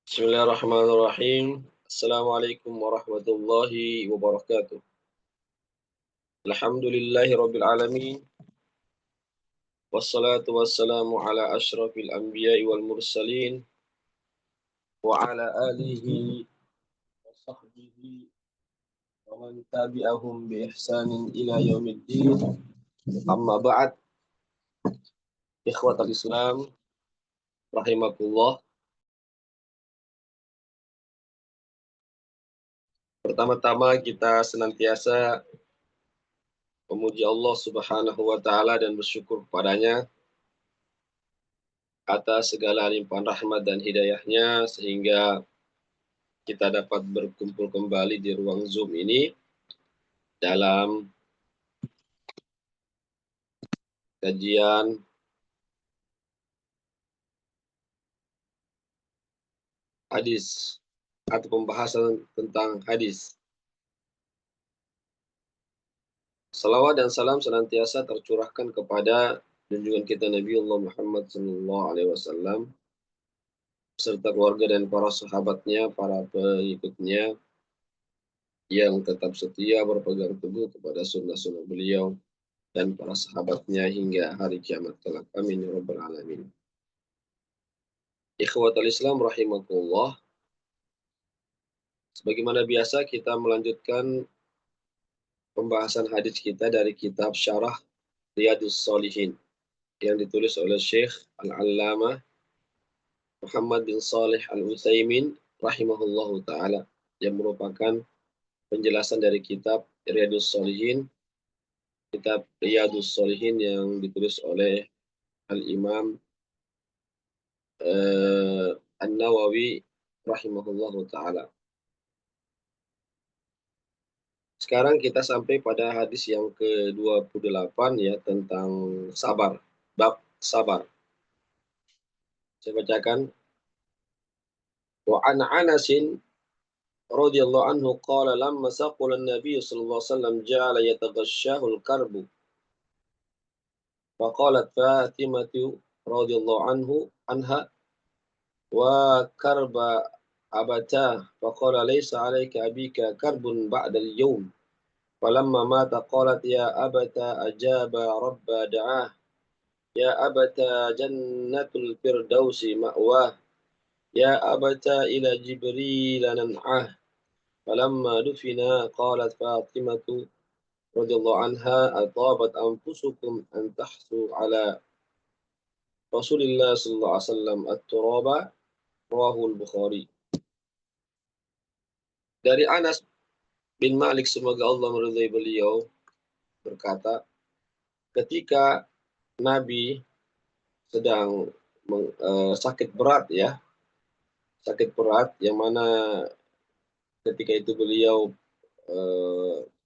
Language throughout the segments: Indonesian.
Bismillahirrahmanirrahim. Assalamualaikum warahmatullahi wabarakatuh. Alhamdulillahi rabbil alamin. Wassalatu wassalamu ala ashrafil anbiya'i wal mursalin. Wa ala alihi wa sahbihi wa man tabi'ahum bi ihsanin ila yaumiddin. Amma ba'd. Ikhwatal Islam rahimakumullah. Pertama-tama kita senantiasa memuji Allah Subhanahu wa taala dan bersyukur kepadanya atas segala limpahan rahmat dan hidayahnya sehingga kita dapat berkumpul kembali di ruang Zoom ini dalam kajian hadis atau pembahasan tentang hadis. Salawat dan salam senantiasa tercurahkan kepada junjungan kita Nabi Allah Muhammad SAW serta keluarga dan para sahabatnya, para pengikutnya yang tetap setia berpegang teguh kepada sunnah-sunnah beliau dan para sahabatnya hingga hari kiamat kelak. Amin ya rabbal alamin. Ikhwatal Islam rahimakumullah. Sebagaimana biasa kita melanjutkan pembahasan hadis kita dari kitab Syarah Riyadhus Shalihin yang ditulis oleh Syekh Al-Allamah Muhammad bin Shalih Al-Utsaimin rahimahullahu taala yang merupakan penjelasan dari kitab Riyadhus Shalihin, kitab Riyadhus Shalihin yang ditulis oleh Al-Imam An-Nawawi rahimahullahu taala. Sekarang kita sampai pada hadis yang ke-28 ya tentang sabar, bab sabar. Saya bacakan. Wa an Anasin radhiyallahu anhu qala lamma saqala an-nabiy sallallahu alaihi wasallam ja'ala yataghashahu al-karbu. Fa qalat Fatimatu radhiyallahu anha wa karba abata fa qala laysa 'alayka abika karbun ba'da al-yawm. فلما مات قالت يا أبتا أجاب رب دعاه يا أبتا جنة الفردوس مأواه يا أبتا إلى جبريل ننعاه فلما دفنا قالت فاطمة رضي الله عنها أطابت أنفسكم أن تحثوا على رسول الله صلى الله عليه وسلم التراب رواه البخاري. Dari Anas bin Malik semoga Allah meridai beliau berkata, ketika Nabi sedang sakit berat ya, sakit berat yang mana ketika itu beliau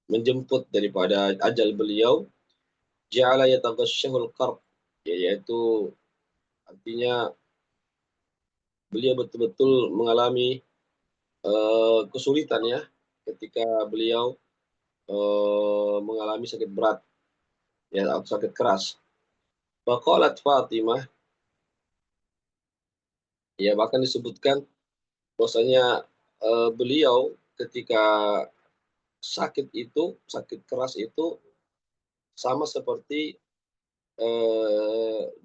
menjemput daripada ajal beliau, ja'ala yataghashshahul qarb, yaitu artinya beliau betul-betul mengalami kesulitan ya ketika beliau mengalami sakit berat ya atau sakit keras. Faqalat Fatimah, ya bahkan disebutkan bahwasanya beliau ketika sakit keras itu sama seperti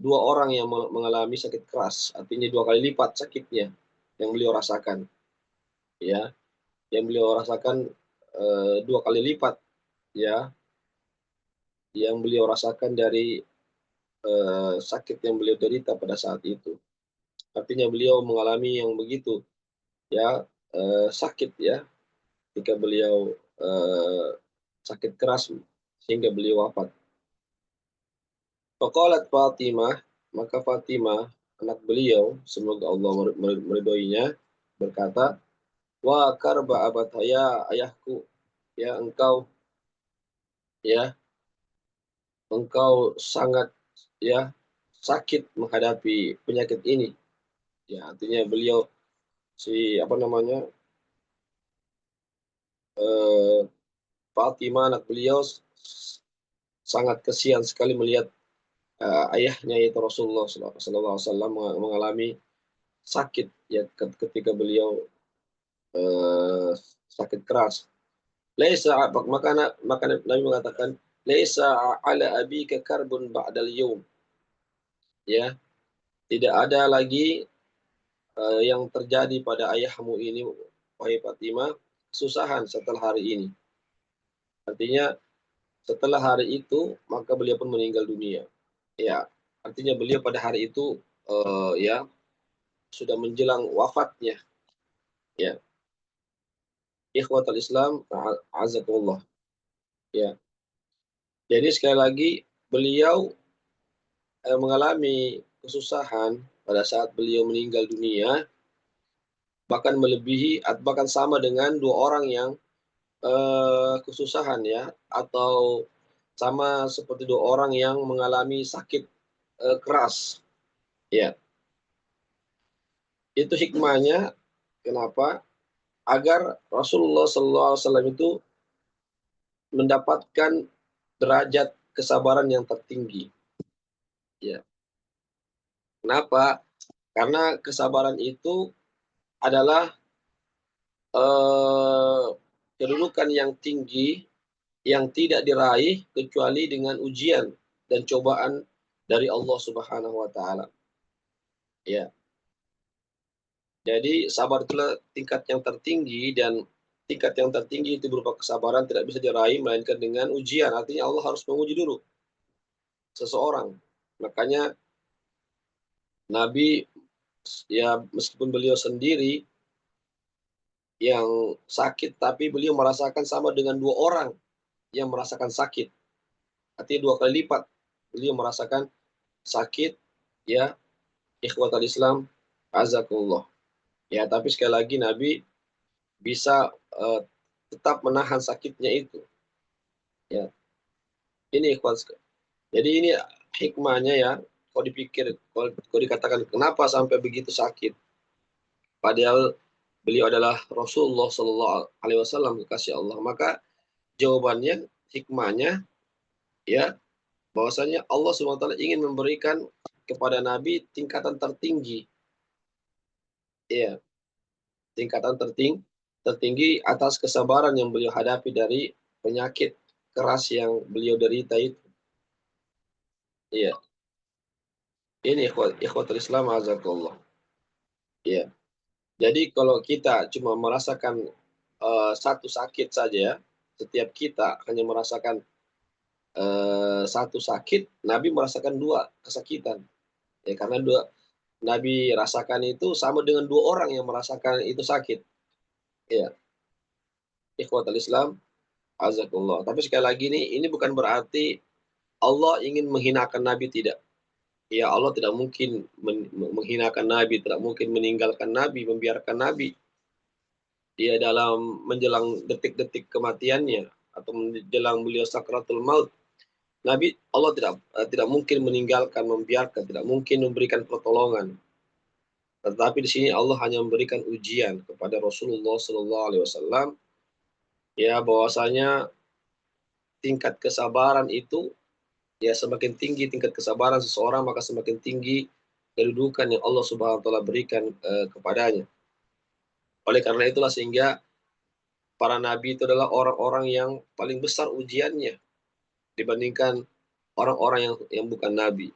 dua orang yang mengalami sakit keras, artinya dua kali lipat sakitnya yang beliau rasakan, ya, yang beliau rasakan dua kali lipat, ya, yang beliau rasakan dari sakit yang beliau derita pada saat itu. Artinya beliau mengalami yang begitu, ya, sakit ya, ketika beliau sakit keras sehingga beliau wafat. Faqalat Fatimah, maka Fatimah anak beliau semoga Allah meridhoinya berkata, wa karba abataya ayahku, ya engkau sangat ya sakit menghadapi penyakit ini. Ya artinya beliau Fatimah anak beliau sangat kesian sekali melihat ayahnya yaitu Rasulullah SAW mengalami sakit ya ketika beliau sakit keras. Maka Nabi mengatakan, "Laisa ala abika karbun ba'dal yaum." Ya, tidak ada lagi yang terjadi pada ayahmu ini, wahai Fatimah, kesusahan setelah hari ini. Artinya setelah hari itu maka beliau pun meninggal dunia. Ya, artinya beliau pada hari itu ya sudah menjelang wafatnya. Ya, ikhwatal Islam, azakumullah. Ya, jadi sekali lagi beliau mengalami kesusahan pada saat beliau meninggal dunia, bahkan sama dengan dua orang yang kesusahan ya, atau sama seperti dua orang yang mengalami sakit keras. Ya, itu hikmahnya kenapa? Agar Rasulullah SAW itu mendapatkan derajat kesabaran yang tertinggi. Ya, kenapa? Karena kesabaran itu adalah eh, kedudukan yang tinggi yang tidak diraih kecuali dengan ujian dan cobaan dari Allah Subhanahu wa taala. Ya. Jadi sabar itulah tingkat yang tertinggi, dan tingkat yang tertinggi itu berupa kesabaran tidak bisa diraih melainkan dengan ujian. Artinya Allah harus menguji dulu seseorang. Makanya Nabi ya meskipun beliau sendiri yang sakit, tapi beliau merasakan sama dengan dua orang yang merasakan sakit. Artinya dua kali lipat beliau merasakan sakit, ya, ikhwatal Islam, azakumullah. Ya, tapi sekali lagi Nabi bisa tetap menahan sakitnya itu. Ya, ini ikhwan. Jadi ini hikmahnya ya. Kalau dikatakan kenapa sampai begitu sakit, padahal beliau adalah Rasulullah Shallallahu Alaihi Wasallam, kekasih Allah. Maka jawabannya, hikmahnya, ya, bahwasanya Allah SWT ingin memberikan kepada Nabi tingkatan tertinggi, ya, tingkatan tertinggi atas kesabaran yang beliau hadapi dari penyakit keras yang beliau derita itu. Iya, ini ikhwatul Islam azakullah. Iya. Jadi kalau kita cuma merasakan satu sakit saja ya, setiap kita hanya merasakan satu sakit, Nabi merasakan dua kesakitan. Ya, karena Nabi rasakan itu sama dengan dua orang yang merasakan itu sakit. Ya, ikhwatul Islam azakullah. Tapi sekali lagi ini bukan berarti Allah ingin menghinakan Nabi, tidak. Ya, Allah tidak mungkin menghinakan Nabi, tidak mungkin meninggalkan Nabi, membiarkan Nabi ya dalam menjelang detik-detik kematiannya atau menjelang beliau sakratul maut. Allah tidak mungkin meninggalkan, membiarkan, tidak mungkin memberikan pertolongan. Tetapi di sini Allah hanya memberikan ujian kepada Rasulullah Sallallahu Alaihi Wasallam, ya, bahwasanya tingkat kesabaran itu, ya, semakin tinggi tingkat kesabaran seseorang, maka semakin tinggi kedudukan yang Allah Subhanahu wa taala berikan kepadanya. Oleh karena itulah sehingga para nabi itu adalah orang-orang yang paling besar ujiannya dibandingkan orang-orang yang bukan nabi.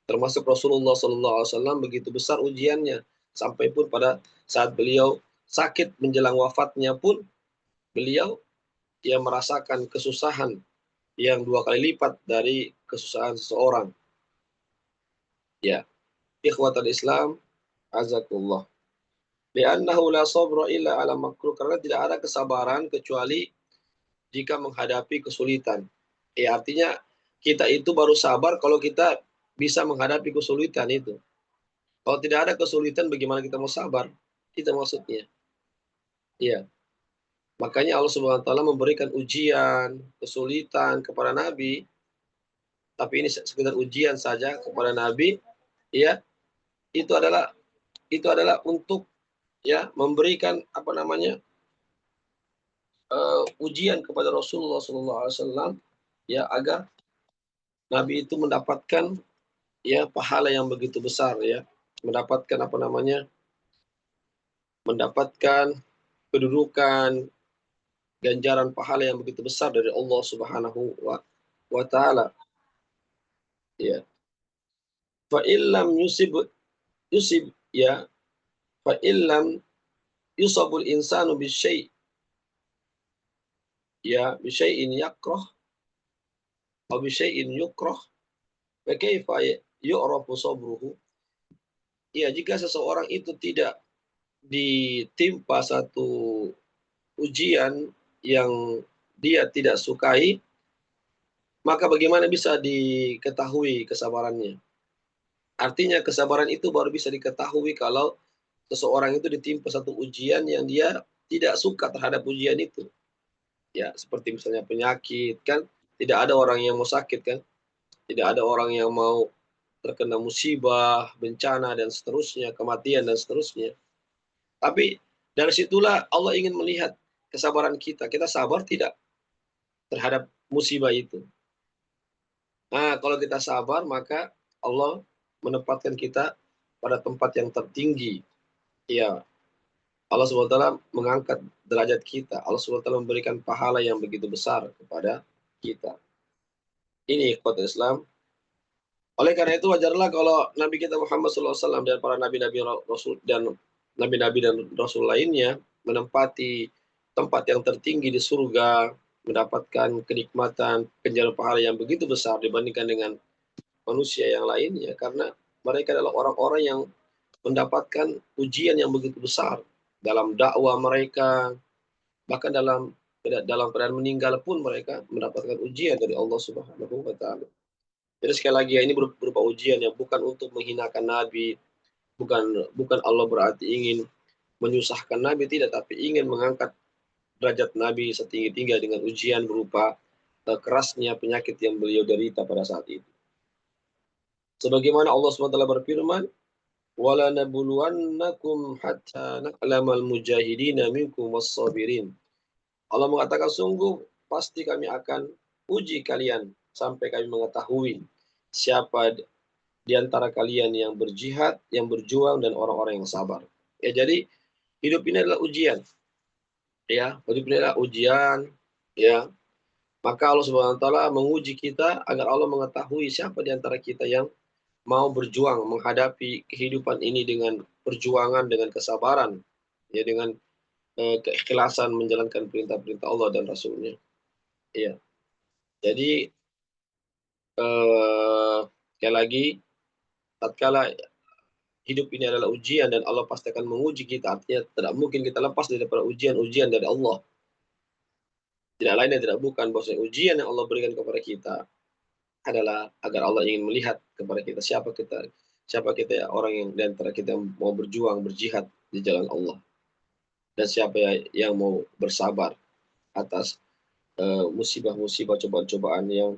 Termasuk Rasulullah SAW begitu besar ujiannya, sampai pun pada saat beliau sakit menjelang wafatnya pun beliau merasakan kesusahan yang dua kali lipat dari kesusahan seseorang. Ya, ikhwatal Islam, azakullah. Li'annahu la sabra illa ala makruh, karena tidak ada kesabaran kecuali jika menghadapi kesulitan. Artinya kita itu baru sabar kalau kita bisa menghadapi kesulitan itu. Kalau tidak ada kesulitan, bagaimana kita mau sabar? Itu maksudnya. Iya. Makanya Allah Subhanahu wa taala memberikan ujian, kesulitan kepada Nabi, tapi ini sekedar ujian saja kepada Nabi, ya. Itu adalah untuk, ya, memberikan apa namanya? Ujian kepada Rasulullah SAW, ya, agar Nabi itu mendapatkan, ya, pahala yang begitu besar, ya, mendapatkan apa namanya? mendapatkan kedudukan, ganjaran pahala yang begitu besar dari Allah Subhanahu wa taala. Ya. Fa illam yusib ya, fa illam yusabul insanu bisyai' ya, bisyai'in yakrah aw bisyai'in yukrah fa kaifa yu'rafu sabruhu. Ya, jika seseorang itu tidak ditimpa satu ujian yang dia tidak sukai, maka bagaimana bisa diketahui kesabarannya? Artinya kesabaran itu baru bisa diketahui kalau seseorang itu ditimpa satu ujian yang dia tidak suka terhadap ujian itu. Ya, seperti misalnya penyakit kan, tidak ada orang yang mau sakit kan, tidak ada orang yang mau terkena musibah, bencana dan seterusnya, kematian dan seterusnya. Tapi dari situlah Allah ingin melihat kesabaran kita. Kita sabar tidak terhadap musibah itu. Nah, kalau kita sabar maka Allah menempatkan kita pada tempat yang tertinggi. Ya, Allah SWT mengangkat derajat kita. Allah SWT memberikan pahala yang begitu besar kepada kita. Ini ikhwatul Islam. Oleh karena itu wajarlah kalau Nabi kita Muhammad SAW dan para nabi-nabi Rasul dan nabi-nabi dan Rasul lainnya menempati tempat yang tertinggi di surga, mendapatkan kenikmatan, ganjaran pahala yang begitu besar dibandingkan dengan manusia yang lainnya, karena mereka adalah orang-orang yang mendapatkan ujian yang begitu besar dalam dakwah mereka, bahkan dalam keadaan meninggal pun mereka mendapatkan ujian dari Allah Subhanahu wa taala. Jadi sekali lagi ya, ini berupa ujian yang bukan untuk menghinakan Nabi, bukan bukan Allah berarti ingin menyusahkan Nabi, tidak, tapi ingin mengangkat derajat Nabi setinggi-tinggi dengan ujian berupa kerasnya penyakit yang beliau derita pada saat itu. Sebagaimana Allah SWT berfirman, "Wala nabluwannakum hatta na'lamal mujahidina minkum was-sabirin." Allah mengatakan, sungguh pasti kami akan uji kalian sampai kami mengetahui siapa di antara kalian yang berjihad, yang berjuang, dan orang-orang yang sabar. Ya, jadi hidup ini adalah ujian. Ya, hidup ini adalah ujian. Ya, maka Allah Subhanahu Wa Taala menguji kita agar Allah mengetahui siapa di antara kita yang mau berjuang menghadapi kehidupan ini dengan perjuangan, dengan kesabaran, ya, dengan keikhlasan menjalankan perintah-perintah Allah dan Rasulnya. Ya, jadi sekali lagi, tatkala hidup ini adalah ujian dan Allah pasti akan menguji kita, artinya tidak mungkin kita lepas daripada ujian-ujian dari Allah. Tidak lain dan tidak bukan bahwa ujian yang Allah berikan kepada kita adalah agar Allah ingin melihat kepada kita siapa kita ya, orang yang di antara kita yang mau berjuang, berjihad di jalan Allah, dan siapa yang mau bersabar atas musibah-musibah, cobaan-cobaan yang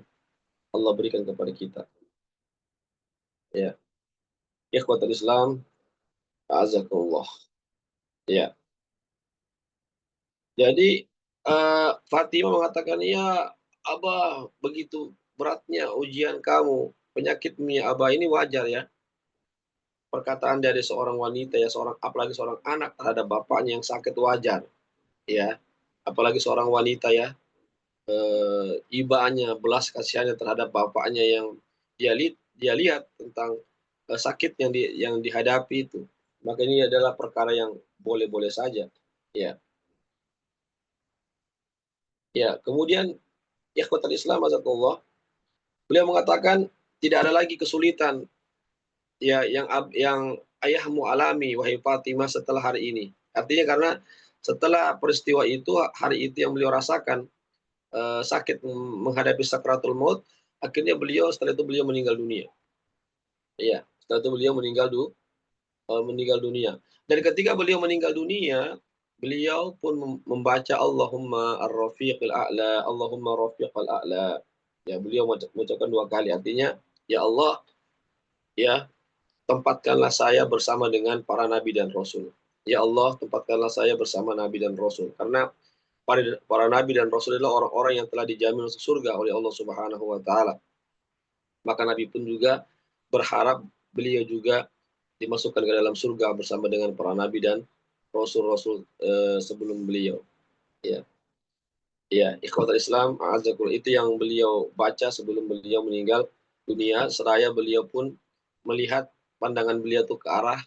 Allah berikan kepada kita. Ya, ikhwatul Islam, azakumullah. Ya, jadi Fatimah mengatakan, "Ya Abah, begitu beratnya ujian kamu, penyakitmu ya Abah." Ini wajar ya, perkataan dari seorang wanita ya, apalagi seorang anak terhadap bapaknya yang sakit, wajar ya. Apalagi seorang wanita ya, ibanya, belas kasihannya terhadap bapaknya yang dia lihat tentang sakit yang dihadapi itu. Maka ini adalah perkara yang boleh-boleh saja. Ya, ya. Kemudian ikhwatul Islam azakumullah, beliau mengatakan tidak ada lagi kesulitan ya yang ayahmu alami wahai Fatimah setelah hari ini. Artinya karena setelah peristiwa itu, hari itu yang beliau rasakan sakit menghadapi sakratul maut, akhirnya setelah itu beliau meninggal dunia. Iya, setelah itu beliau meninggal dunia. Dan ketika beliau meninggal dunia, beliau pun membaca Allahumma ar-rafiqil a'la, Allahumma rafiqal a'la. Ya, beliau mengucapkan 2 kali, artinya, ya Allah, ya, tempatkanlah saya bersama dengan para nabi dan rasul. Ya Allah, tempatkanlah saya bersama nabi dan rasul. Karena para nabi dan rasul adalah orang-orang yang telah dijamin masuk surga oleh Allah Subhanahu wa taala. Maka nabi pun juga berharap beliau juga dimasukkan ke dalam surga bersama dengan para nabi dan rasul-rasul sebelum beliau. Ya, ya, ikhwatul Islam, a'azakumullah, itu yang beliau baca sebelum beliau meninggal dunia, seraya beliau pun melihat pandangan beliau tuh ke arah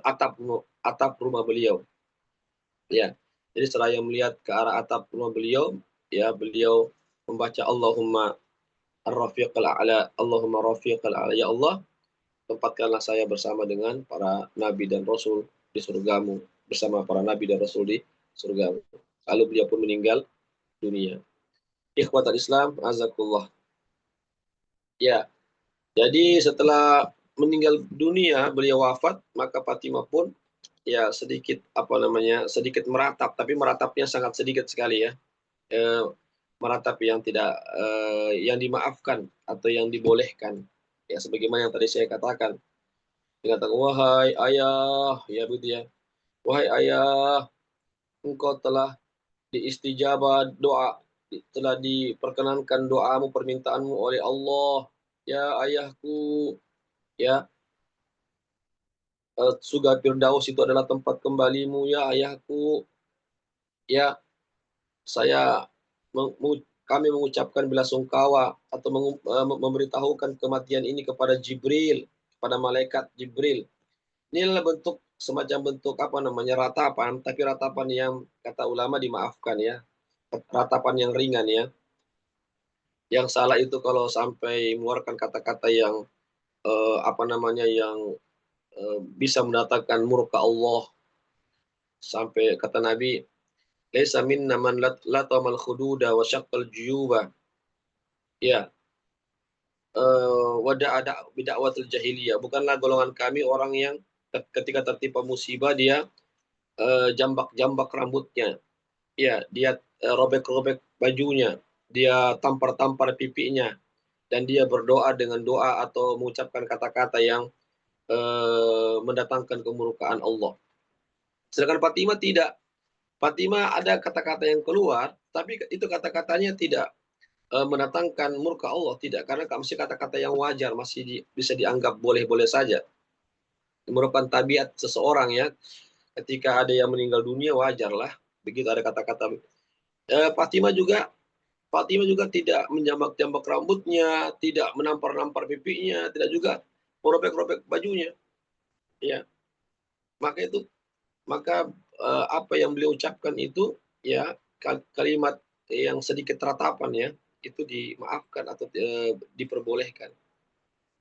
atap rumah beliau. Ya, jadi seraya melihat ke arah atap rumah beliau, ya beliau membaca Allahumma ar-rafiqal a'la, Allahumma rafiqal a'la, ya Allah, tempatkanlah saya bersama dengan para nabi dan rasul di surgamu, bersama para nabi dan rasul di surgamu. Lalu beliau pun meninggal dunia. Ikhwatul Islam, azakullah. Ya, jadi setelah meninggal dunia, beliau wafat, maka Fatimah pun ya sedikit apa namanya, sedikit meratap, tapi meratapnya sangat sedikit sekali ya. Eh, Meratap yang tidak yang dimaafkan atau yang dibolehkan. Ya sebagaimana yang tadi saya katakan. Dikatakan, wahai ayah, ya begitu ya. Wahai ayah, engkau telah diistijabah doa, telah diperkenankan doamu, permintaanmu oleh Allah. Ya ayahku, ya surga Firdaus itu adalah tempat kembalimu, ya ayahku. Ya, saya kami mengucapkan belasungkawa atau memberitahukan kematian ini kepada Jibril, kepada malaikat Jibril. Ini adalah bentuk semacam bentuk apa namanya, ratapan, tapi ratapan yang kata ulama dimaafkan ya. Ratapan yang ringan ya. Yang salah itu kalau sampai mengeluarkan kata-kata yang apa namanya, yang bisa mendatangkan murka Allah, sampai kata Nabi, "Laisa minna man latamal khududa wa syaqqal juyuba." Ya, ada bid'awatul jahiliyah. Bukanlah golongan kami orang yang ketika tertimpa musibah dia jambak-jambak rambutnya. Ya, dia robek-robek bajunya, dia tampar-tampar pipinya, dan dia berdoa dengan doa atau mengucapkan kata-kata yang mendatangkan kemurkaan Allah. Sedangkan Fatimah tidak. Fatimah ada kata-kata yang keluar, tapi itu kata-katanya tidak mendatangkan murka Allah, tidak. Karena masih kata-kata yang wajar, masih bisa dianggap boleh-boleh saja. Merupakan tabiat seseorang ya, ketika ada yang meninggal dunia wajarlah, begitu ada kata-kata. Fatimah juga Fatimah juga tidak menjambak-jambak rambutnya, tidak menampar-nampar pipinya, tidak juga merobek-robek bajunya. Ya, maka itu maka apa yang beliau ucapkan itu ya kalimat yang sedikit ratapan ya, itu dimaafkan atau diperbolehkan.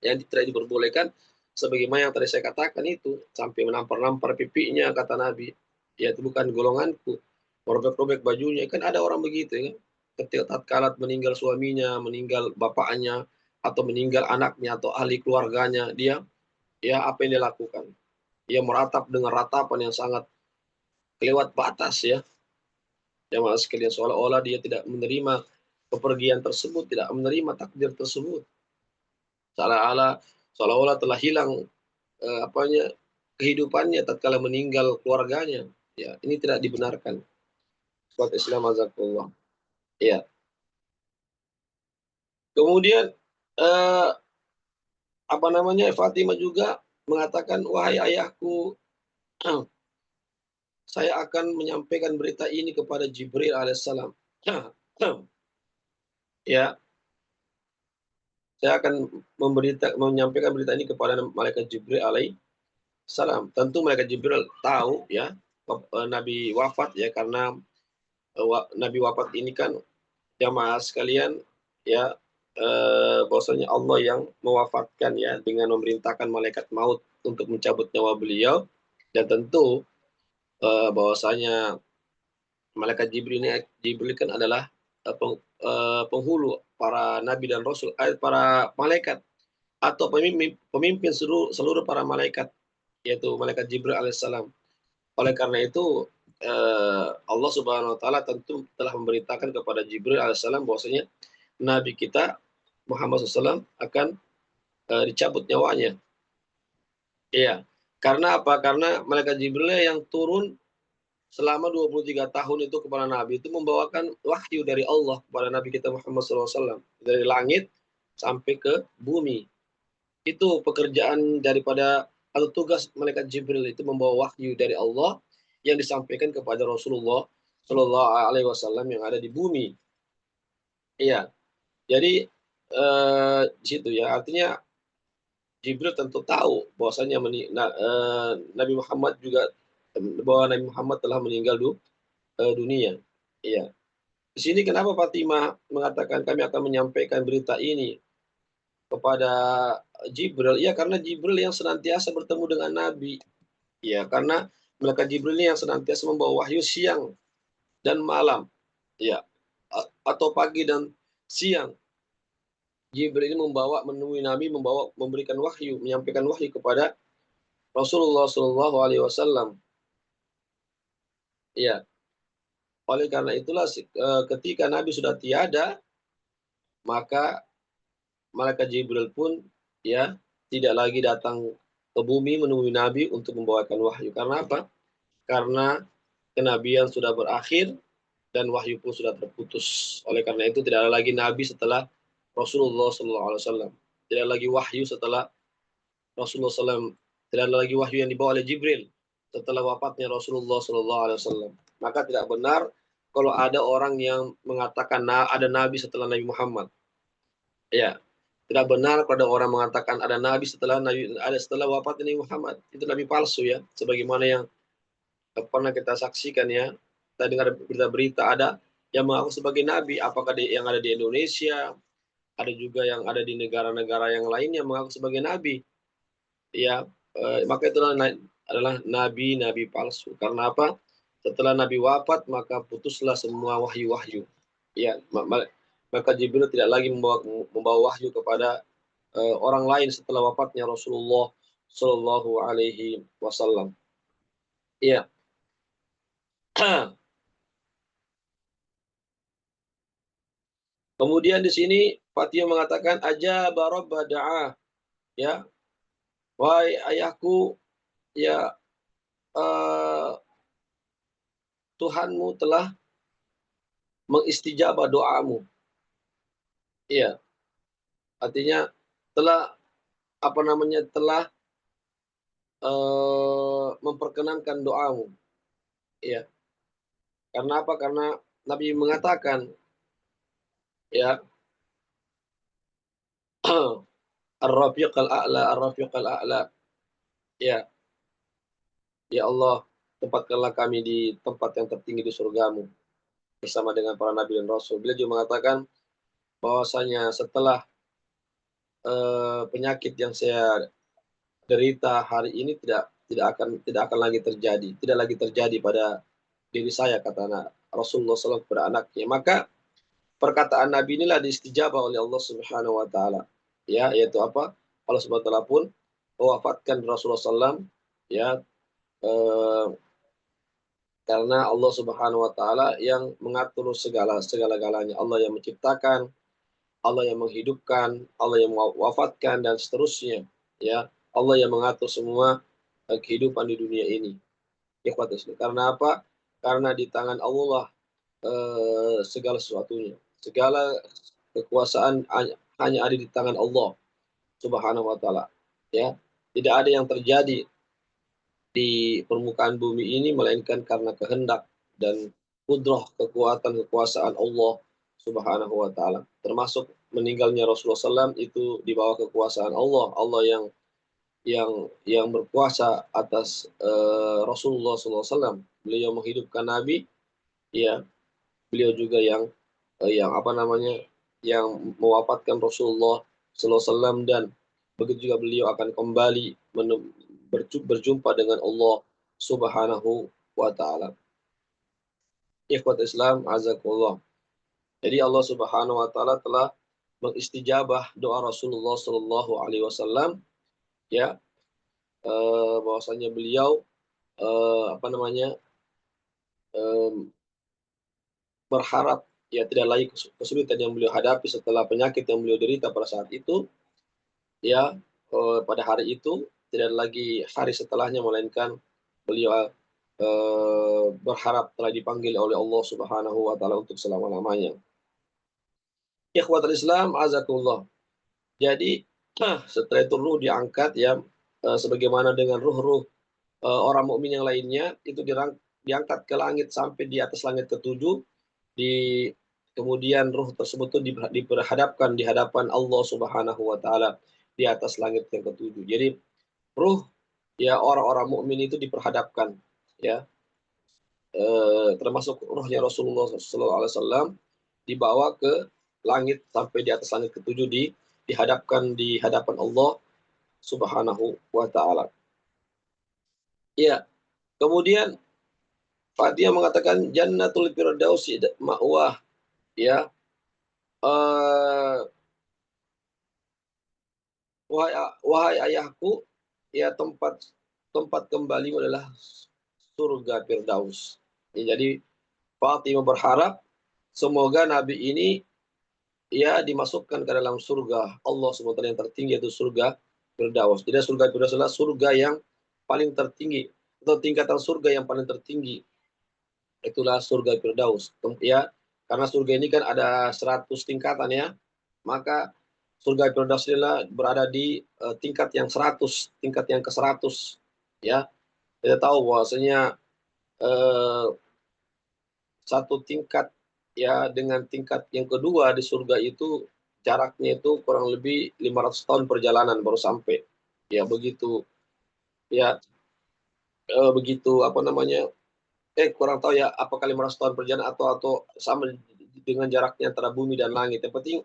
Yang tidak diperbolehkan sebagaimana yang tadi saya katakan itu, sampai menampar-nampar pipinya kata Nabi, ya itu bukan golonganku. Merobek-robek bajunya, kan ada orang begitu ya. Ketika tatkala meninggal suaminya, meninggal bapaknya, atau meninggal anaknya atau ahli keluarganya, dia ya apa yang dia lakukan? Dia meratap dengan ratapan yang sangat kelewat batas ya. Jamaah sekalian, seolah-olah dia tidak menerima kepergian tersebut, tidak menerima takdir tersebut. Seolah-olah telah hilang apanya, kehidupannya tatkala meninggal keluarganya. Ya, ini tidak dibenarkan. Suatu Islam azakullah. Ya. Kemudian eh, apa namanya, Fatimah juga mengatakan, wahai ayahku, saya akan menyampaikan berita ini kepada Jibril alaihissalam. Ya, saya akan menyampaikan berita ini kepada malaikat Jibril alaihissalam. Tentu malaikat Jibril tahu ya Nabi wafat ya, karena Nabi wafat ini kan jamaah sekalian ya, bahwasanya Allah yang mewafatkan ya, dengan memerintahkan malaikat maut untuk mencabut nyawa beliau. Dan tentu bahwasanya malaikat Jibril kan adalah penghulu para nabi dan rasul, para malaikat atau pemimpin seluruh para malaikat, yaitu malaikat Jibril alaihissalam. Oleh karena itu Allah Subhanahu wa taala tentu telah memberitakan kepada Jibril alaihissalam bahwasanya nabi kita Muhammad SAW akan dicabut nyawanya. Iya. Karena apa? Karena malaikat Jibril yang turun selama 23 tahun itu kepada Nabi, itu membawakan wahyu dari Allah kepada Nabi kita Muhammad SAW. Dari langit sampai ke bumi. Itu pekerjaan daripada atau tugas malaikat Jibril, itu membawa wahyu dari Allah yang disampaikan kepada Rasulullah Shallallahu Alaihi Wasallam yang ada di bumi. Iya, jadi di situ ya artinya Jibril tentu tahu bahwasanya Nabi Muhammad juga bahwa Nabi Muhammad telah meninggal dunia. Iya. Di sini kenapa Fatimah mengatakan kami akan menyampaikan berita ini kepada Jibril? Ya karena Jibril yang senantiasa bertemu dengan Nabi. Ya karena malaikat Jibril ini yang senantiasa membawa wahyu siang dan malam. Ya atau pagi dan siang. Jibril ini menemui Nabi, memberikan wahyu, menyampaikan wahyu kepada Rasulullah Shallallahu Alaihi Wasallam. Ya, oleh karena itulah ketika Nabi sudah tiada, maka malaikat Jibril pun ya tidak lagi datang ke bumi menemui Nabi untuk membawakan wahyu. Karena apa? Karena kenabian sudah berakhir dan wahyu pun sudah terputus. Oleh karena itu tidak ada lagi Nabi setelah Rasulullah Shallallahu Alaihi Wasallam. Tidak ada lagi wahyu setelah Rasulullah SAW. Tidak ada lagi wahyu yang dibawa oleh Jibril setelah wafatnya Rasulullah Shallallahu Alaihi Wasallam. Maka tidak benar kalau ada orang yang mengatakan ada nabi setelah Nabi Muhammad. Ya, tidak benar kalau ada orang mengatakan ada nabi setelah wafat Nabi Muhammad. Itu nabi palsu ya. Sebagaimana yang pernah kita saksikan ya. Kita dengar berita-berita ada yang mengaku sebagai nabi. Apakah yang ada di Indonesia, ada juga yang ada di negara-negara yang lain yang mengaku sebagai nabi. Ya, maka itu adalah nabi-nabi palsu. Karena apa? Setelah Nabi wafat, maka putuslah semua wahyu-wahyu. Ya, maka Jibril tidak lagi membawa wahyu kepada orang lain setelah wafatnya Rasulullah Shallallahu Alaihi Wasallam. Iya. Kemudian di sini Fatimah mengatakan aja barob da'a, ya, wahai ayahku, ya Tuhanmu telah mengistijabah doamu. Iya, artinya telah telah memperkenankan doamu. Iya. Karena apa? Karena Nabi mengatakan ya Ar-Rafiqal A'la, Ar-Rafiqal A'la. Ya, ya Allah, tempatkanlah kami di tempat yang tertinggi di surgamu bersama dengan para nabi dan rasul. Beliau juga mengatakan bahwasanya setelah penyakit yang saya derita hari ini tidak akan lagi terjadi, tidak lagi terjadi pada diri saya, kata Rasulullah SAW kepada anaknya. Maka perkataan Nabi inilah diistijabah oleh Allah Subhanahu Wa Taala. Ya, yaitu apa? Allah Subhanahu Wa Taala pun mewafatkan Rasulullah SAW ya karena Allah Subhanahu Wa Taala yang mengatur segala-galanya. Allah yang menciptakan, Allah yang menghidupkan, Allah yang mewafatkan dan seterusnya. Ya, Allah yang mengatur semua kehidupan di dunia ini. Karena apa? Karena di tangan Allah segala sesuatunya. Segala kekuasaan hanya ada di tangan Allah Subhanahu Wa Taala. Ya, tidak ada yang terjadi di permukaan bumi ini melainkan karena kehendak dan kudrah kekuasaan Allah Subhanahu Wa Taala. Termasuk meninggalnya Rasulullah SAW itu di bawah kekuasaan Allah. Allah yang berkuasa atas Rasulullah SAW. Beliau menghidupkan Nabi, ya. Beliau juga yang yang mewafatkan Rasulullah SAW dan begitu juga beliau akan kembali berjumpa dengan Allah Subhanahu wa taala. Ikhwat Islam azakullah. Jadi Allah Subhanahu wa taala telah mengistijabah doa Rasulullah sallallahu alaihi wasallam ya bahwasanya beliau berharap ya tidak lagi kesulitan yang beliau hadapi setelah penyakit yang beliau derita pada saat itu ya pada hari itu tidak lagi hari setelahnya melainkan beliau berharap telah dipanggil oleh Allah Subhanahu wa taala untuk selama-lamanya. Ikhwatul Islam azakullah. Jadi setelah itu ruh diangkat ya sebagaimana dengan ruh-ruh orang mukmin yang lainnya itu diangkat ke langit sampai di atas langit ketujuh, di kemudian ruh tersebut tuh diperhadapkan di hadapan Allah Subhanahu wa taala di atas langit yang ketujuh. Jadi ruh ya orang-orang mukmin itu diperhadapkan ya, termasuk ruhnya Rasulullah sallallahu alaihi wasallam dibawa ke langit sampai di atas langit ketujuh dihadapkan di hadapan Allah Subhanahu wa taala. Ya, kemudian Fathiyah mengatakan jannatul firdausi ma'wah ya. Uh, wahai ayahku, ya tempat tempat kembalimu adalah surga Firdaus. Ya, jadi Fatimah berharap semoga Nabi ini ya dimasukkan ke dalam surga Allah SWT yang tertinggi, yaitu surga Firdaus. Jadi surga Firdaus adalah surga yang paling tertinggi atau tingkatan surga yang paling tertinggi. Itulah surga Firdaus. Ya, karena surga ini kan ada 100 tingkatan ya. Maka surga Firdaus adalah berada di tingkat yang 100, tingkat yang ke-100 ya. Kita tahu bahwasanya satu tingkat ya dengan tingkat yang kedua di surga itu jaraknya itu kurang lebih 500 tahun perjalanan baru sampai. Ya begitu ya, begitu apa namanya, kurang tahu ya apakah 500 tahun perjalanan atau sama dengan jaraknya antara bumi dan langit. Yang penting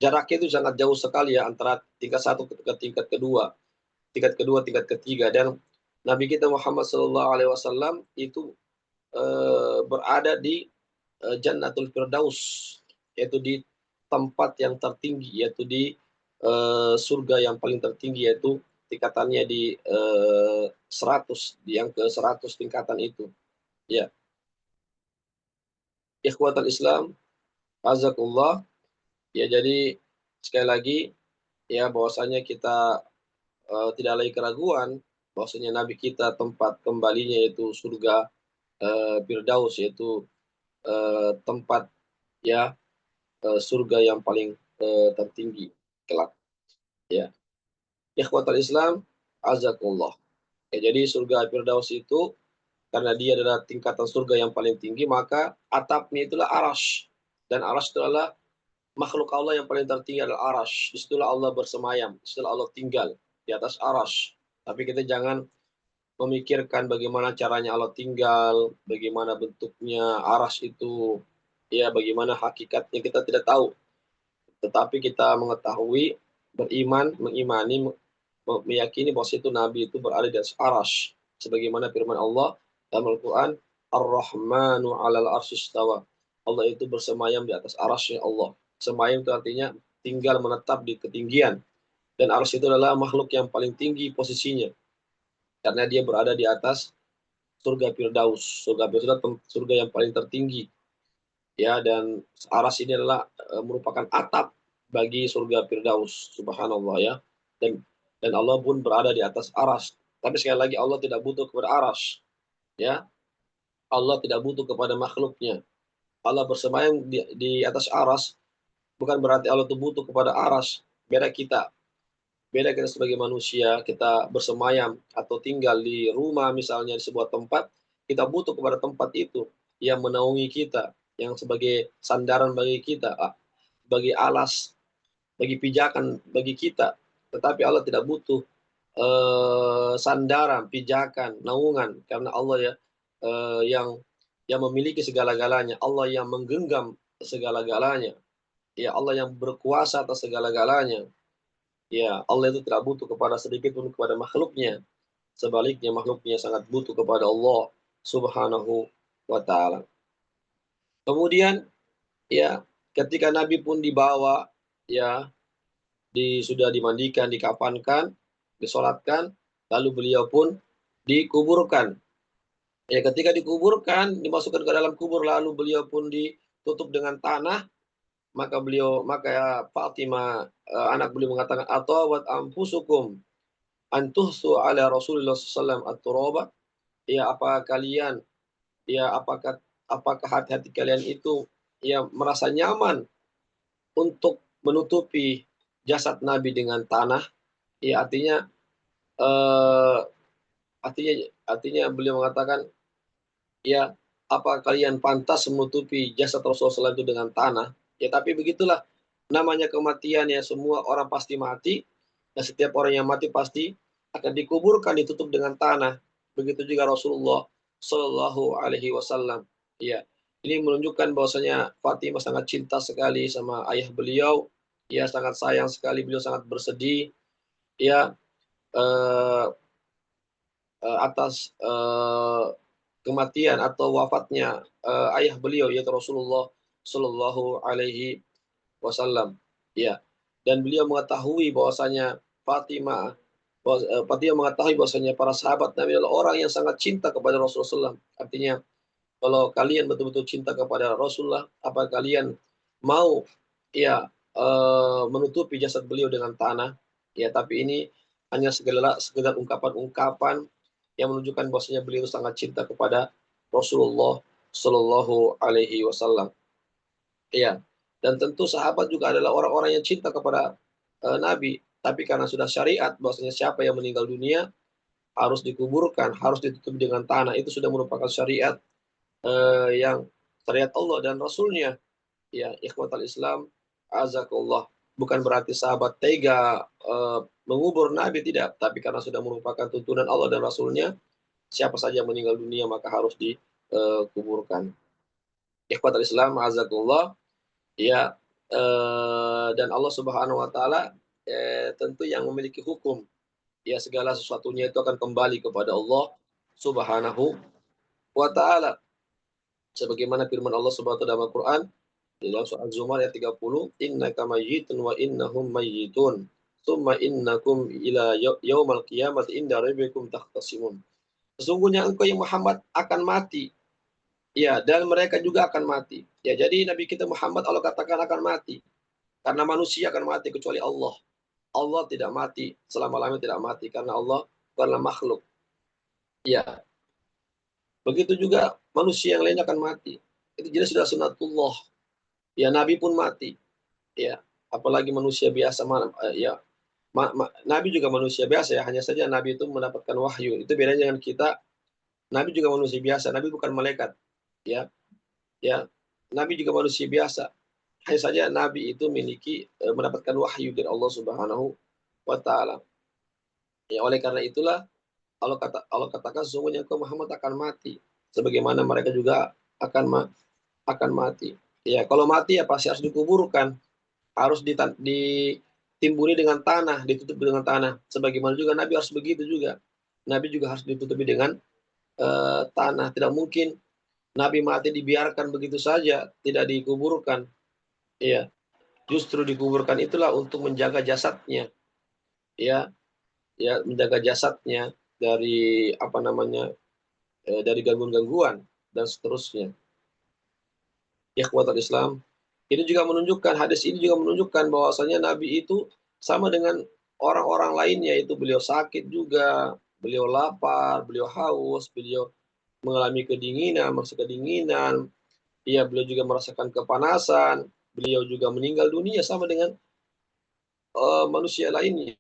jaraknya itu sangat jauh sekali ya antara tingkat satu ke tingkat kedua, tingkat ketiga. Dan Nabi kita Muhammad Sallallahu Alaihi Wasallam itu berada di Jannatul Firdaus, yaitu di tempat yang tertinggi, yaitu di surga yang paling tertinggi, yaitu tingkatannya di 100, yang ke 100 tingkatan itu. Ya, ikhwatal Islam, azakullah. Ya, jadi sekali lagi ya bahwasanya kita tidak lagi keraguan bahwasanya Nabi kita tempat kembalinya yaitu surga Firdaus, yaitu tempat ya surga yang paling tertinggi kelak ya. Ikhwatal Islam, azakullah. Ya, jadi surga Firdaus itu karena dia adalah tingkatan surga yang paling tinggi, maka atapnya itulah arash. Dan arash itu adalah makhluk Allah yang paling tertinggi adalah arash. Disitulah Allah bersemayam, disitulah Allah tinggal di atas arash. Tapi kita jangan memikirkan bagaimana caranya Allah tinggal, bagaimana bentuknya arash itu, ya bagaimana hakikatnya kita tidak tahu. Tetapi kita mengetahui, beriman, mengimani, meyakini bahwa itu Nabi itu berada di atas arash. Sebagaimana firman Allah dalam Al-Quran, Ar-Rahmanu alal arsyistawa. Allah itu bersemayam di atas arasnya Allah. Semayam itu artinya tinggal menetap di ketinggian. Dan arash itu adalah makhluk yang paling tinggi posisinya. Karena dia berada di atas surga Firdaus. Surga Firdaus adalah surga yang paling tertinggi. Ya, dan arash ini adalah merupakan atap bagi surga Firdaus. Subhanallah ya. Dan Allah pun berada di atas arash. Tapi sekali lagi Allah tidak butuh kepada arash. Ya, Allah tidak butuh kepada makhluknya. Allah bersemayam di atas arash, bukan berarti Allah itu butuh kepada arash. Beda kita. Beda kita sebagai manusia, kita bersemayam atau tinggal di rumah misalnya di sebuah tempat, kita butuh kepada tempat itu yang menaungi kita, yang sebagai sandaran bagi kita, bagi alas, bagi pijakan bagi kita. Tetapi Allah tidak butuh sandaran, pijakan, naungan, karena Allah ya yang memiliki segala-galanya, Allah yang menggenggam segala-galanya, ya Allah yang berkuasa atas segala-galanya. Ya, Allah itu tidak butuh kepada sedikit pun kepada makhluknya. Sebaliknya makhluknya sangat butuh kepada Allah Subhanahu wa taala. Kemudian ya ketika Nabi pun dibawa ya sudah dimandikan, dikafankan, disolatkan, lalu beliau pun dikuburkan. Ya, ketika dikuburkan, dimasukkan ke dalam kubur, lalu beliau pun ditutup dengan tanah, maka Fatimah, anak beliau mengatakan, atawat anfusukum antuhsu ala Rasulullah SAW at-turaba. Ya, apa kalian, ya apakah hati-hati kalian itu ya merasa nyaman untuk menutupi jasad Nabi dengan tanah? Ya, artinya eh, artinya artinya beliau mengatakan Ya, apa kalian pantas menutupi jasad Rasulullah SAW itu dengan tanah? Ya, tapi begitulah namanya kematian ya, semua orang pasti mati, dan setiap orang yang mati pasti akan dikuburkan, ditutup dengan tanah. Begitu juga Rasulullah Shallallahu Alaihi Wasallam. Ya, ini menunjukkan bahwasanya Fatimah sangat cinta sekali sama ayah beliau. Ya, sangat sayang sekali, beliau sangat bersedih. Ya, eh, atas kematian atau wafatnya ayah beliau yaitu Rasulullah Shallallahu Alaihi Wasallam. Ya, dan beliau mengetahui bahwasanya Fatimah mengetahui bahwasanya para sahabat Nabi adalah orang yang sangat cinta kepada Rasulullah SAW. Artinya, kalau kalian betul-betul cinta kepada Rasulullah, apa kalian mau ya menutupi jasad beliau dengan tanah? Ya, tapi ini hanya sekedar ungkapan-ungkapan yang menunjukkan bahwasanya beliau sangat cinta kepada Rasulullah Shallallahu Alaihi Wasallam. Ya, dan tentu sahabat juga adalah orang-orang yang cinta kepada Nabi. Tapi karena sudah syariat bahwasanya siapa yang meninggal dunia harus dikuburkan, harus ditutup dengan tanah, itu sudah merupakan syariat yang syariat Allah dan Rasulnya. Ya, ikhwatal Islam, azakullah. Bukan berarti sahabat tega mengubur Nabi, tidak. Tapi karena sudah merupakan tuntunan Allah dan Rasulnya, siapa saja meninggal dunia maka harus dikuburkan. Ikhwatal Islam, azakullah. Ya, dan Allah Subhanahu Wa Taala tentu yang memiliki hukum. Ya, segala sesuatunya itu akan kembali kepada Allah Subhanahu Wa Taala. Sebagaimana firman Allah Subhanahu Wa Taala dalam Al-Quran, di dalam surah Az-Zumar ayat 30, innaka mayyitun wa innahum mayyitun. Summa innakum ila yaumal qiyamati inda rabbikum takhtasimun. Sesungguhnya engkau yang Muhammad akan mati. Ya, dan mereka juga akan mati. Ya, jadi Nabi kita Muhammad Allah katakan akan mati. Karena manusia akan mati kecuali Allah. Allah tidak mati, selama-lamanya tidak mati karena Allah bukanlah makhluk. Ya, begitu juga manusia yang lainnya akan mati. Itu jelas sudah sunatullah. Ya, Nabi pun mati. Ya, apalagi manusia biasa mana ya. Nabi juga manusia biasa ya, hanya saja Nabi itu mendapatkan wahyu. Itu bedanya dengan kita. Nabi juga manusia biasa, Nabi bukan malaikat. Ya, ya. Nabi juga manusia biasa. Hanya saja Nabi itu mendapatkan wahyu dari Allah Subhanahu wa taala. Ya, oleh karena itulah Allah katakan sesungguhnya engkau Muhammad akan mati sebagaimana mereka juga akan mati. Ya, kalau mati ya pasti harus dikuburkan, harus ditimbuni dengan tanah, ditutup dengan tanah. Sebagaimana juga Nabi harus begitu juga. Nabi juga harus ditutupi dengan tanah. Tidak mungkin Nabi mati dibiarkan begitu saja, tidak dikuburkan. Ya, justru dikuburkan itulah untuk menjaga jasadnya. Ya, ya menjaga jasadnya dari apa namanya dari gangguan-gangguan dan seterusnya. Ikhwatul Islam, ini juga menunjukkan hadis ini juga menunjukkan bahwasanya Nabi itu sama dengan orang-orang lainnya, itu beliau sakit juga, beliau lapar, beliau haus, beliau mengalami kedinginan, merasa kedinginan, iya beliau juga merasakan kepanasan, beliau juga meninggal dunia sama dengan manusia lainnya.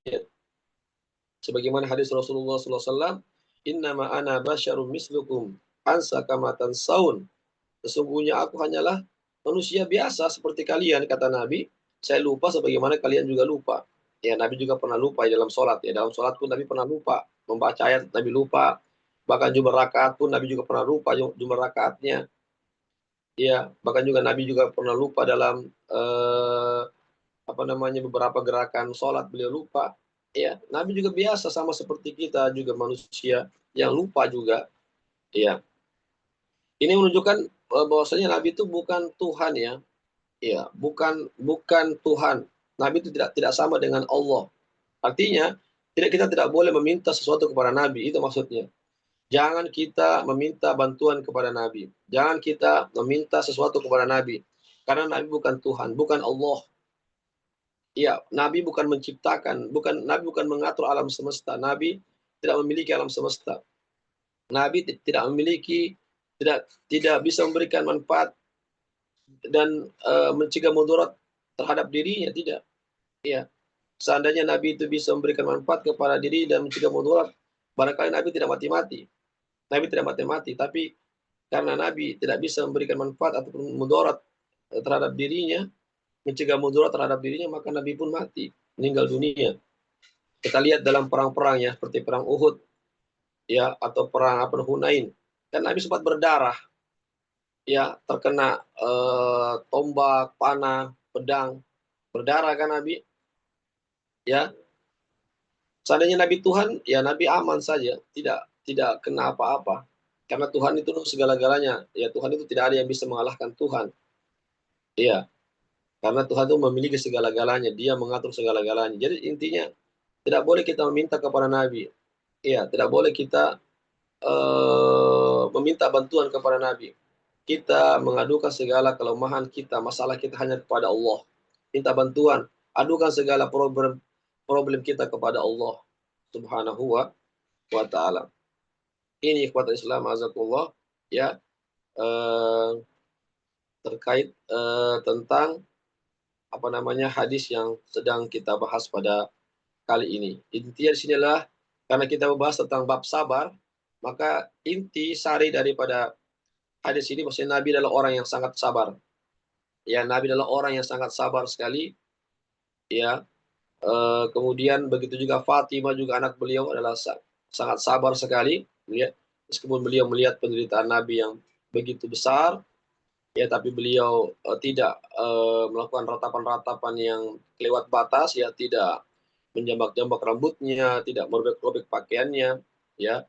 Sebagaimana hadis Rasulullah SAW, innama ana basyarum mislukum ansa kamatan saun. Sesungguhnya aku hanyalah manusia biasa seperti kalian, kata Nabi. Saya lupa sebagaimana kalian juga lupa. Ya, Nabi juga pernah lupa dalam sholat. Ya, dalam sholat pun Nabi pernah lupa. Membaca ayat, Nabi lupa. Bahkan jumlah rakaat pun Nabi juga pernah lupa jumlah rakaatnya. Ya, bahkan juga Nabi juga pernah lupa dalam apa namanya beberapa gerakan sholat beliau lupa. Ya, Nabi juga biasa sama seperti kita juga manusia yang lupa juga. Ya, ini menunjukkan bahwasanya Nabi itu bukan Tuhan ya. Ya, bukan Tuhan. Nabi itu tidak sama dengan Allah. Artinya, kita tidak boleh meminta sesuatu kepada Nabi, itu maksudnya. Jangan kita meminta bantuan kepada Nabi. Jangan kita meminta sesuatu kepada Nabi. Karena Nabi bukan Tuhan, bukan Allah. Ya, Nabi bukan menciptakan, Nabi bukan mengatur alam semesta. Nabi tidak memiliki alam semesta. Nabi tidak memiliki, tidak bisa memberikan manfaat dan mencegah mudarat terhadap dirinya, tidak. Ya, seandainya Nabi itu bisa memberikan manfaat kepada diri dan mencegah mudarat, barangkali Nabi tidak mati-mati. Nabi tidak mati-mati, tapi karena Nabi tidak bisa memberikan manfaat ataupun mudarat terhadap dirinya, mencegah mudarat terhadap dirinya, maka Nabi pun mati, meninggal dunia. Kita lihat dalam perang-perang ya, seperti perang Uhud ya, atau perang Hunain. Kan Nabi sempat berdarah ya, terkena tombak, panah, pedang, berdarah kan Nabi ya. Seandainya Nabi Tuhan, ya Nabi aman saja, tidak tidak kena apa-apa. Karena Tuhan itu segala-galanya. Ya Tuhan itu tidak ada yang bisa mengalahkan Tuhan. Iya, karena Tuhan itu memiliki segala-galanya, Dia mengatur segala-galanya. Jadi intinya tidak boleh kita meminta kepada Nabi. Iya, tidak boleh kita meminta bantuan kepada Nabi. Kita mengadukan segala kelemahan kita, masalah kita hanya kepada Allah. Minta bantuan, adukan segala problem kita kepada Allah Subhanahu wa taala. Ini ikhwatul Islam azakullah ya, terkait tentang hadis yang sedang kita bahas pada kali ini. Intinya di sinilah karena kita membahas tentang bab sabar, maka inti sari daripada hadis ini maksudnya Nabi adalah orang yang sangat sabar. Ya, Nabi adalah orang yang sangat sabar sekali. Ya, kemudian begitu juga Fatimah juga anak beliau adalah sangat sabar sekali. Ya, meskipun beliau melihat penderitaan Nabi yang begitu besar, ya tapi beliau tidak melakukan ratapan-ratapan yang lewat batas, ya tidak menjambak-jambak rambutnya, tidak merobek-robek pakaiannya, ya.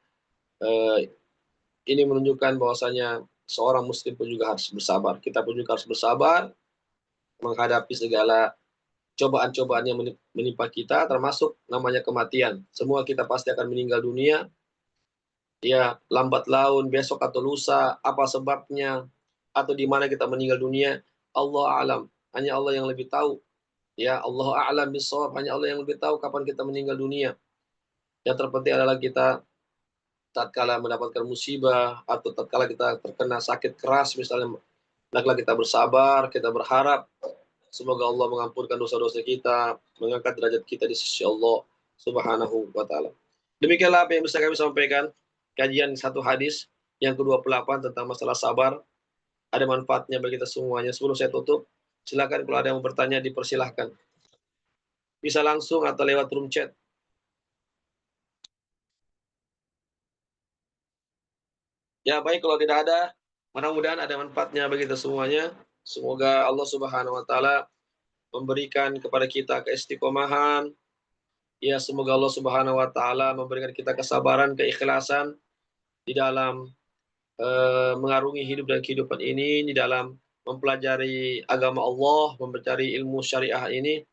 Ini menunjukkan bahwasanya seorang muslim pun juga harus bersabar. Kita pun juga harus bersabar menghadapi segala cobaan-cobaan yang menimpa kita, termasuk namanya kematian. Semua kita pasti akan meninggal dunia, ya lambat laun, besok atau lusa, apa sebabnya, atau di mana kita meninggal dunia, Allah alam. Hanya Allah yang lebih tahu. Ya, Allah a'lam bishawab, hanya Allah yang lebih tahu kapan kita meninggal dunia. Yang terpenting adalah kita tatkala mendapatkan musibah atau tatkala kita terkena sakit keras misalnya, hendaklah kita bersabar, kita berharap semoga Allah mengampunkan dosa-dosa kita, mengangkat derajat kita di sisi Allah Subhanahu wa taala. Demikianlah apa yang bisa kami sampaikan, kajian satu hadis yang ke-28 tentang masalah sabar. Ada manfaatnya bagi kita semuanya. Sebelum saya tutup, silakan kalau ada yang mau bertanya dipersilahkan. Bisa langsung atau lewat room chat. Ya baik, kalau tidak ada, mudah-mudahan ada manfaatnya bagi kita semuanya. Semoga Allah Subhanahu wa taala memberikan kepada kita keistiqomahan. Ya, semoga Allah Subhanahu wa taala memberikan kita kesabaran, keikhlasan di dalam mengarungi hidup dan kehidupan ini, di dalam mempelajari agama Allah, mempelajari ilmu syariah ini,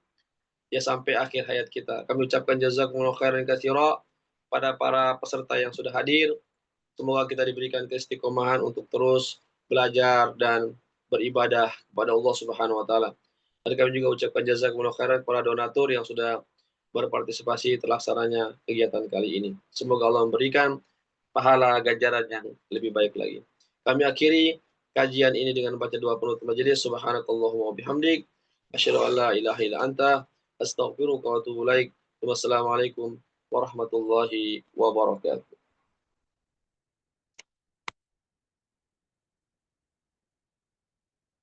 ya sampai akhir hayat kita. Kami ucapkan jazakumullah khairan katsira pada para peserta yang sudah hadir. Semoga kita diberikan keistiqomahan untuk terus belajar dan beribadah kepada Allah Subhanahu wa taala. Dan kami juga ucapkan jazakumullah khairan para donatur yang sudah berpartisipasi terlaksananya kegiatan kali ini. Semoga Allah memberikan pahala ganjaran yang lebih baik lagi. Kami akhiri kajian ini dengan baca doa penutup majelis. Subhanakallahumma wa bihamdik, asyhadu an la ilaha illa anta, astaghfiruka wa atubu ilaik. Wassalamualaikum warahmatullahi wabarakatuh.